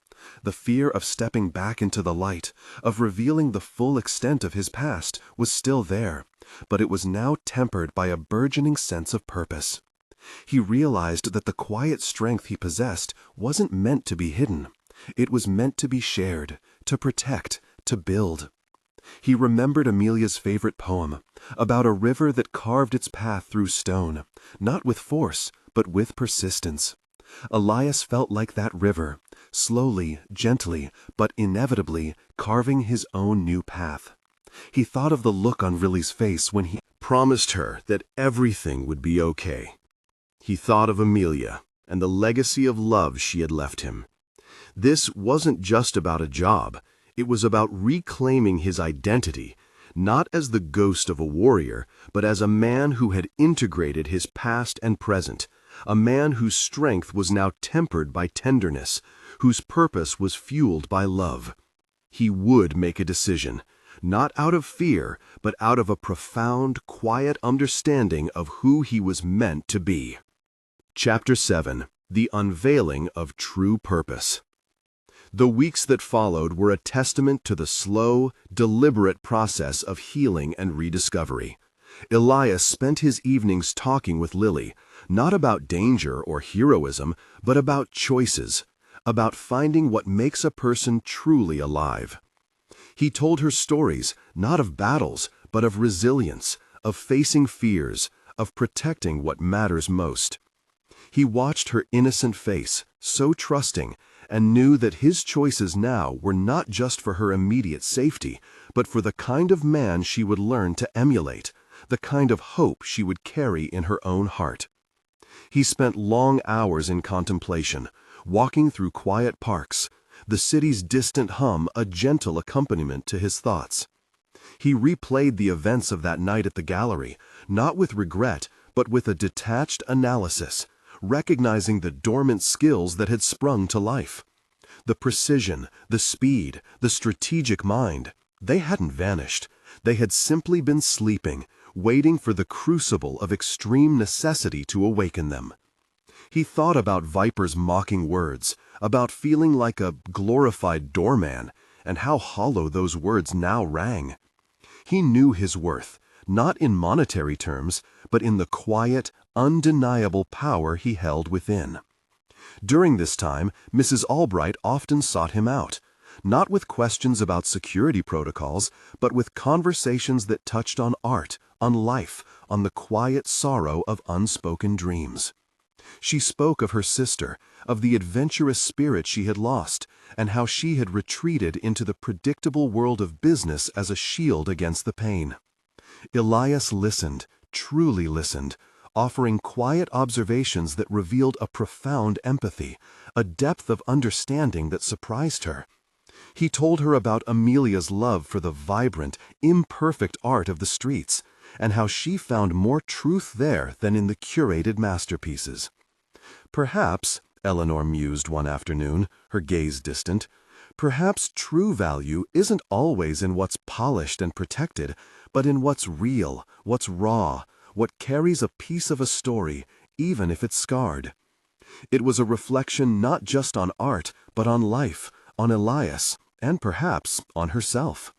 The fear of stepping back into the light, of revealing the full extent of his past, was still there, but it was now tempered by a burgeoning sense of purpose. He realized that the quiet strength he possessed wasn't meant to be hidden. It was meant to be shared, to protect, to build. He remembered Amelia's favorite poem, about a river that carved its path through stone, not with force, but with persistence. Elias felt like that river, slowly, gently, but inevitably carving his own new path. He thought of the look on Riley's face when he promised her that everything would be okay. He thought of Amelia and the legacy of love she had left him. This wasn't just about a job. It was about reclaiming his identity, not as the ghost of a warrior, but as a man who had integrated his past and present, a man whose strength was now tempered by tenderness, whose purpose was fueled by love. He would make a decision, not out of fear, but out of a profound, quiet understanding of who he was meant to be. Chapter 7. The Unveiling of True Purpose. The weeks that followed were a testament to the slow, deliberate process of healing and rediscovery. Elias spent his evenings talking with Lily, not about danger or heroism, but about choices, about finding what makes a person truly alive. He told her stories, not of battles, but of resilience, of facing fears, of protecting what matters most. He watched her innocent face, so trusting, and knew that his choices now were not just for her immediate safety, but for the kind of man she would learn to emulate, the kind of hope she would carry in her own heart. He spent long hours in contemplation, walking through quiet parks, the city's distant hum a gentle accompaniment to his thoughts. He replayed the events of that night at the gallery, not with regret, but with a detached analysis, recognizing the dormant skills that had sprung to life. The precision, the speed, the strategic mind, they hadn't vanished. They had simply been sleeping, waiting for the crucible of extreme necessity to awaken them. He thought about Viper's mocking words, about feeling like a glorified doorman, and how hollow those words now rang. He knew his worth, not in monetary terms, but in the quiet, undeniable power he held within. During this time, Mrs. Albright often sought him out, not with questions about security protocols, but with conversations that touched on art, on life, on the quiet sorrow of unspoken dreams. She spoke of her sister, of the adventurous spirit she had lost, and how she had retreated into the predictable world of business as a shield against the pain. Elias listened, truly listened, offering quiet observations that revealed a profound empathy, a depth of understanding that surprised her. He told her about Amelia's love for the vibrant, imperfect art of the streets, and how she found more truth there than in the curated masterpieces. Perhaps, Eleanor mused one afternoon, her gaze distant, perhaps true value isn't always in what's polished and protected, but in what's real, what's raw, what carries a piece of a story, even if it's scarred. It was a reflection not just on art, but on life, on Elias, and perhaps on herself.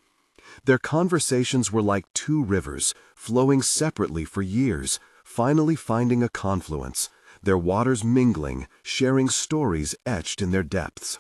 Their conversations were like two rivers, flowing separately for years, finally finding a confluence, their waters mingling, sharing stories etched in their depths.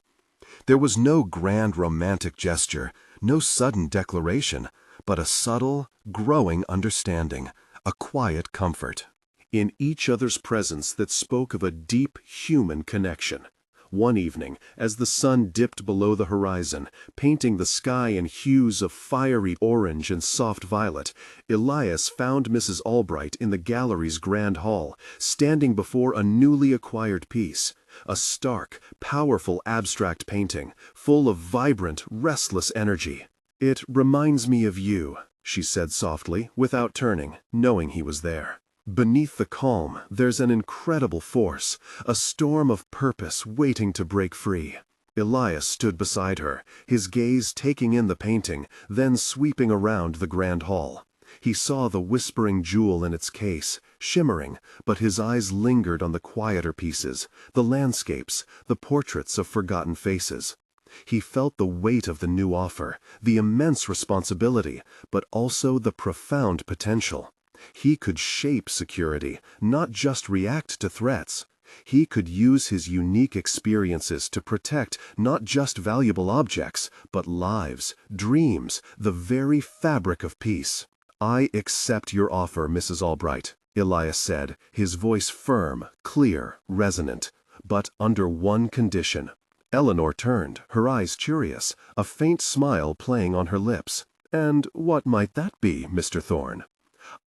There was no grand romantic gesture, no sudden declaration, but a subtle, growing understanding, a quiet comfort. In each other's presence that spoke of a deep human connection. One evening, as the sun dipped below the horizon, painting the sky in hues of fiery orange and soft violet, Elias found Mrs. Albright in the gallery's grand hall, standing before a newly acquired piece, a stark, powerful abstract painting, full of vibrant, restless energy. "It reminds me of you," she said softly, without turning, knowing he was there. Beneath the calm, there's an incredible force, a storm of purpose waiting to break free. Elias stood beside her, his gaze taking in the painting, then sweeping around the grand hall. He saw the whispering jewel in its case, shimmering, but his eyes lingered on the quieter pieces, the landscapes, the portraits of forgotten faces. He felt the weight of the new offer, the immense responsibility, but also the profound potential. He could shape security, not just react to threats. He could use his unique experiences to protect not just valuable objects, but lives, dreams, the very fabric of peace. "I accept your offer, Mrs. Albright," Elias said, his voice firm, clear, resonant, "but under one condition." Eleanor turned, her eyes curious, a faint smile playing on her lips. "And what might that be, Mr. Thorne?"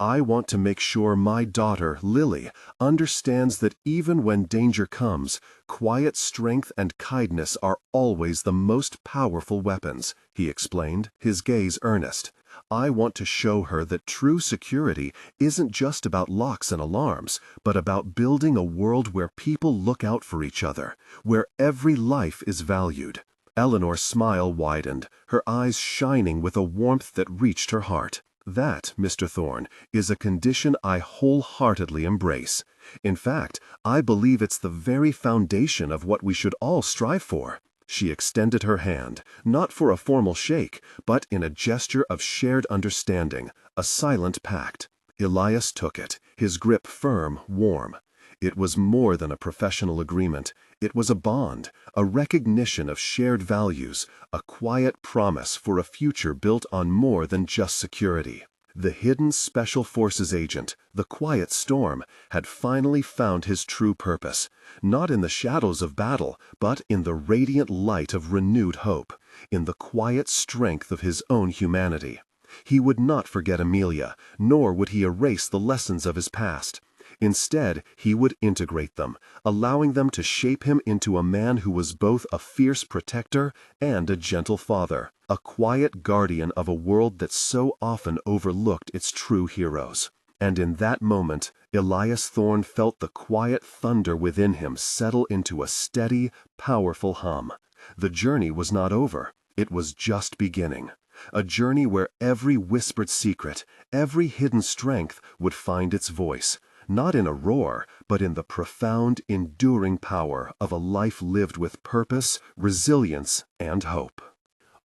"I want to make sure my daughter, Lily, understands that even when danger comes, quiet strength and kindness are always the most powerful weapons," he explained, his gaze earnest. "I want to show her that true security isn't just about locks and alarms, but about building a world where people look out for each other, where every life is valued." Eleanor's smile widened, her eyes shining with a warmth that reached her heart. "That, Mr. Thorne, is a condition I wholeheartedly embrace. In fact, I believe it's the very foundation of what we should all strive for." She extended her hand, not for a formal shake, but in a gesture of shared understanding, a silent pact. Elias took it, his grip firm, warm. It was more than a professional agreement. It was a bond, a recognition of shared values, a quiet promise for a future built on more than just security. The hidden Special Forces agent, the quiet storm, had finally found his true purpose, not in the shadows of battle, but in the radiant light of renewed hope, in the quiet strength of his own humanity. He would not forget Amelia, nor would he erase the lessons of his past. Instead, he would integrate them, allowing them to shape him into a man who was both a fierce protector and a gentle father, a quiet guardian of a world that so often overlooked its true heroes. And in that moment, Elias Thorne felt the quiet thunder within him settle into a steady, powerful hum. The journey was not over. It was just beginning. A journey where every whispered secret, every hidden strength would find its voice, not in a roar, but in the profound, enduring power of a life lived with purpose, resilience, and hope.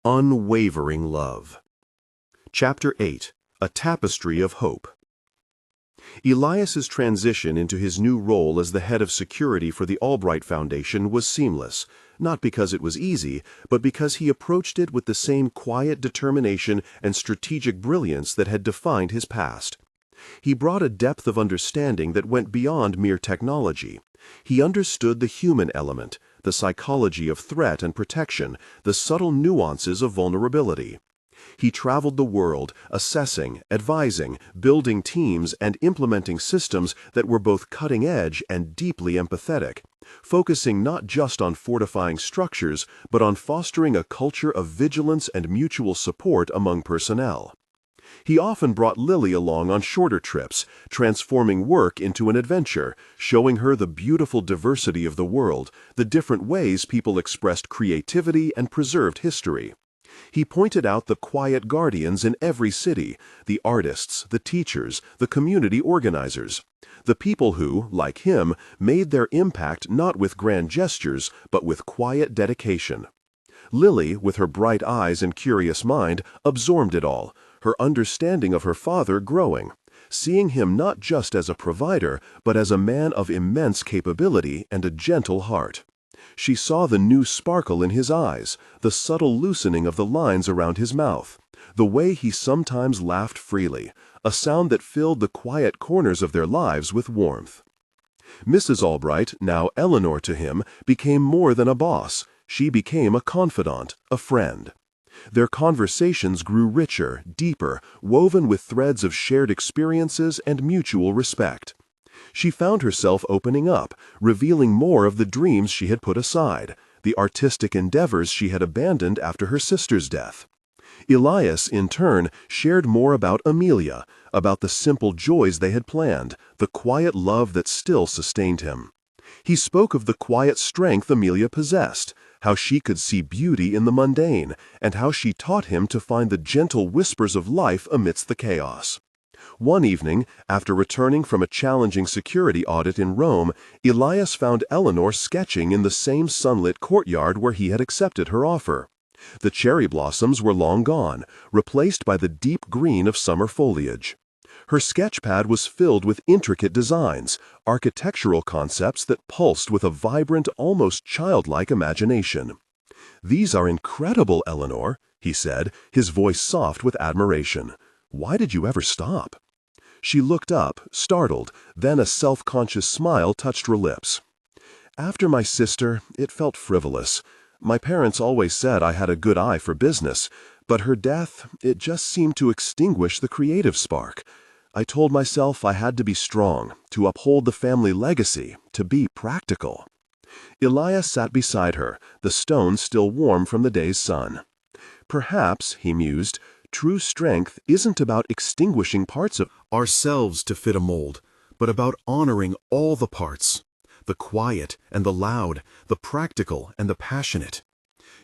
Unwavering love. Chapter 8. A Tapestry of Hope. Elias's transition into his new role as the head of security for the Albright Foundation was seamless, not because it was easy, but because he approached it with the same quiet determination and strategic brilliance that had defined his past. He brought a depth of understanding that went beyond mere technology. He understood the human element, the psychology of threat and protection, the subtle nuances of vulnerability. He traveled the world, assessing, advising, building teams, and implementing systems that were both cutting-edge and deeply empathetic, focusing not just on fortifying structures, but on fostering a culture of vigilance and mutual support among personnel. He often brought Lily along on shorter trips, transforming work into an adventure, showing her the beautiful diversity of the world, the different ways people expressed creativity and preserved history. He pointed out the quiet guardians in every city, the artists, the teachers, the community organizers, the people who, like him, made their impact not with grand gestures, but with quiet dedication. Lily, with her bright eyes and curious mind, absorbed it all, her understanding of her father growing, seeing him not just as a provider, but as a man of immense capability and a gentle heart. She saw the new sparkle in his eyes, the subtle loosening of the lines around his mouth, the way he sometimes laughed freely, a sound that filled the quiet corners of their lives with warmth. Mrs. Albright, now Eleanor to him, became more than a boss. She became a confidant, a friend. Their conversations grew richer, deeper, woven with threads of shared experiences and mutual respect. She found herself opening up, revealing more of the dreams she had put aside, the artistic endeavors she had abandoned after her sister's death. Elias, in turn, shared more about Amelia, about the simple joys they had planned, the quiet love that still sustained him. He spoke of the quiet strength Amelia possessed, how she could see beauty in the mundane, and how she taught him to find the gentle whispers of life amidst the chaos. One evening, after returning from a challenging security audit in Rome, Elias found Eleanor sketching in the same sunlit courtyard where he had accepted her offer. The cherry blossoms were long gone, replaced by the deep green of summer foliage. Her sketchpad was filled with intricate designs, architectural concepts that pulsed with a vibrant, almost childlike imagination. "These are incredible, Eleanor," he said, his voice soft with admiration. "Why did you ever stop?" She looked up, startled, then a self-conscious smile touched her lips. "After my sister, it felt frivolous. My parents always said I had a good eye for business, but her death, it just seemed to extinguish the creative spark. I told myself I had to be strong, to uphold the family legacy, to be practical." Elias sat beside her, the stone still warm from the day's sun. "Perhaps," he mused, "true strength isn't about extinguishing parts of ourselves to fit a mold, but about honoring all the parts, the quiet and the loud, the practical and the passionate.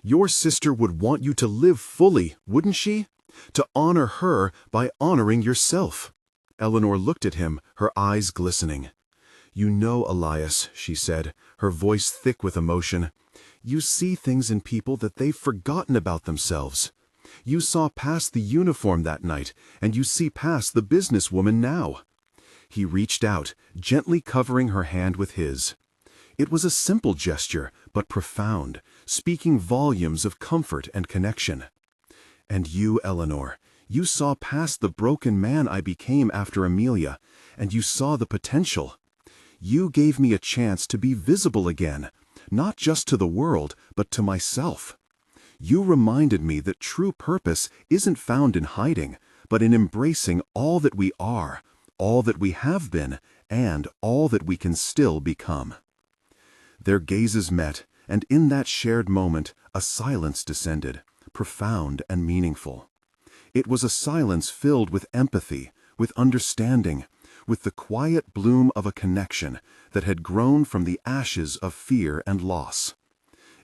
Your sister would want you to live fully, wouldn't she? To honor her by honoring yourself." Eleanor looked at him, her eyes glistening. "You know, Elias," she said, her voice thick with emotion, "you see things in people that they've forgotten about themselves. You saw past the uniform that night, and you see past the businesswoman now." He reached out, gently covering her hand with his. It was a simple gesture, but profound, speaking volumes of comfort and connection. "And you, Eleanor, you saw past the broken man I became after Amelia, and you saw the potential. You gave me a chance to be visible again, not just to the world, but to myself. You reminded me that true purpose isn't found in hiding, but in embracing all that we are, all that we have been, and all that we can still become." Their gazes met, and in that shared moment, a silence descended, profound and meaningful. It was a silence filled with empathy, with understanding, with the quiet bloom of a connection that had grown from the ashes of fear and loss.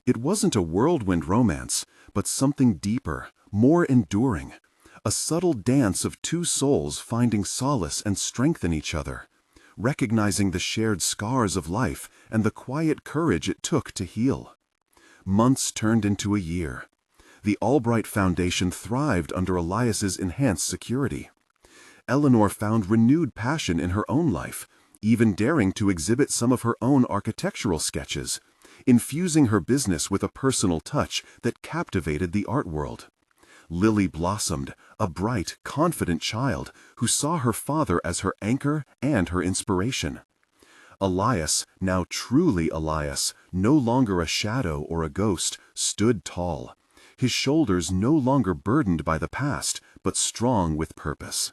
It wasn't a whirlwind romance, but something deeper, more enduring, a subtle dance of two souls finding solace and strength in each other, recognizing the shared scars of life and the quiet courage it took to heal. Months turned into a year. The Albright Foundation thrived under Elias's enhanced security. Eleanor found renewed passion in her own life, even daring to exhibit some of her own architectural sketches, infusing her business with a personal touch that captivated the art world. Lily blossomed, a bright, confident child who saw her father as her anchor and her inspiration. Elias, now truly Elias, no longer a shadow or a ghost, stood tall, his shoulders no longer burdened by the past, but strong with purpose.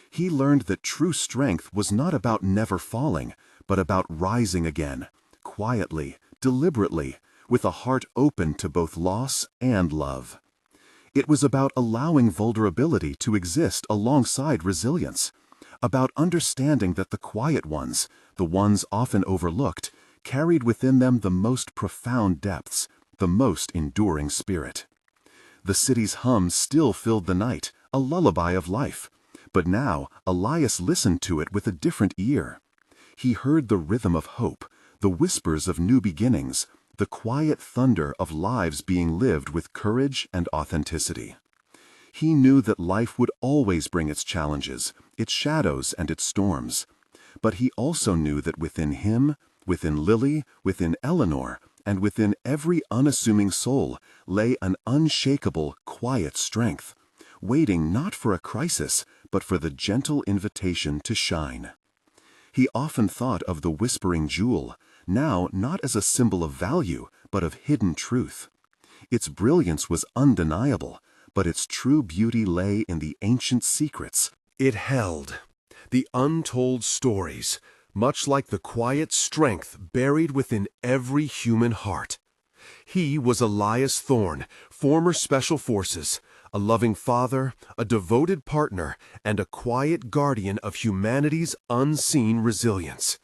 He learned that true strength was not about never falling, but about rising again, quietly, deliberately, with a heart open to both loss and love. It was about allowing vulnerability to exist alongside resilience, about understanding that the quiet ones, the ones often overlooked, carried within them the most profound depths, the most enduring spirit. The city's hum still filled the night, a lullaby of life, but now Elias listened to it with a different ear. He heard the rhythm of hope, the whispers of new beginnings, the quiet thunder of lives being lived with courage and authenticity. He knew that life would always bring its challenges, its shadows and its storms. But he also knew that within him, within Lily, within Eleanor, and within every unassuming soul lay an unshakable, quiet strength, waiting not for a crisis, but for the gentle invitation to shine. He often thought of the whispering jewel, now not as a symbol of value, but of hidden truth. Its brilliance was undeniable, but its true beauty lay in the ancient secrets. It held the untold stories, much like the quiet strength buried within every human heart. He was Elias Thorne, former Special Forces, a loving father, a devoted partner, and a quiet guardian of humanity's unseen resilience.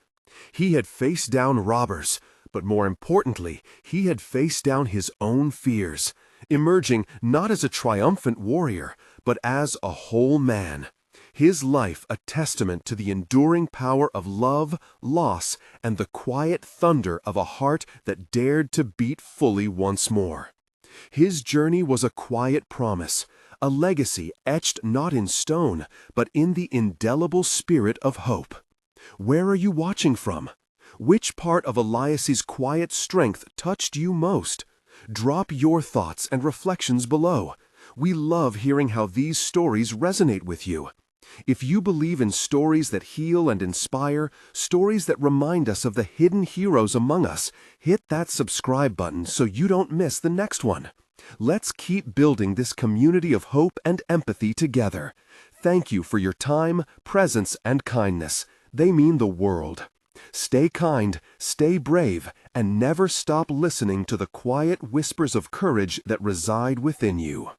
He had faced down robbers, but more importantly, he had faced down his own fears, emerging not as a triumphant warrior, but as a whole man. His life a testament to the enduring power of love, loss, and the quiet thunder of a heart that dared to beat fully once more. His journey was a quiet promise, a legacy etched not in stone, but in the indelible spirit of hope. Where are you watching from? Which part of Elias's quiet strength touched you most? Drop your thoughts and reflections below. We love hearing how these stories resonate with you. If you believe in stories that heal and inspire, stories that remind us of the hidden heroes among us, hit that subscribe button so you don't miss the next one. Let's keep building this community of hope and empathy together. Thank you for your time, presence, and kindness. They mean the world. Stay kind, stay brave, and never stop listening to the quiet whispers of courage that reside within you.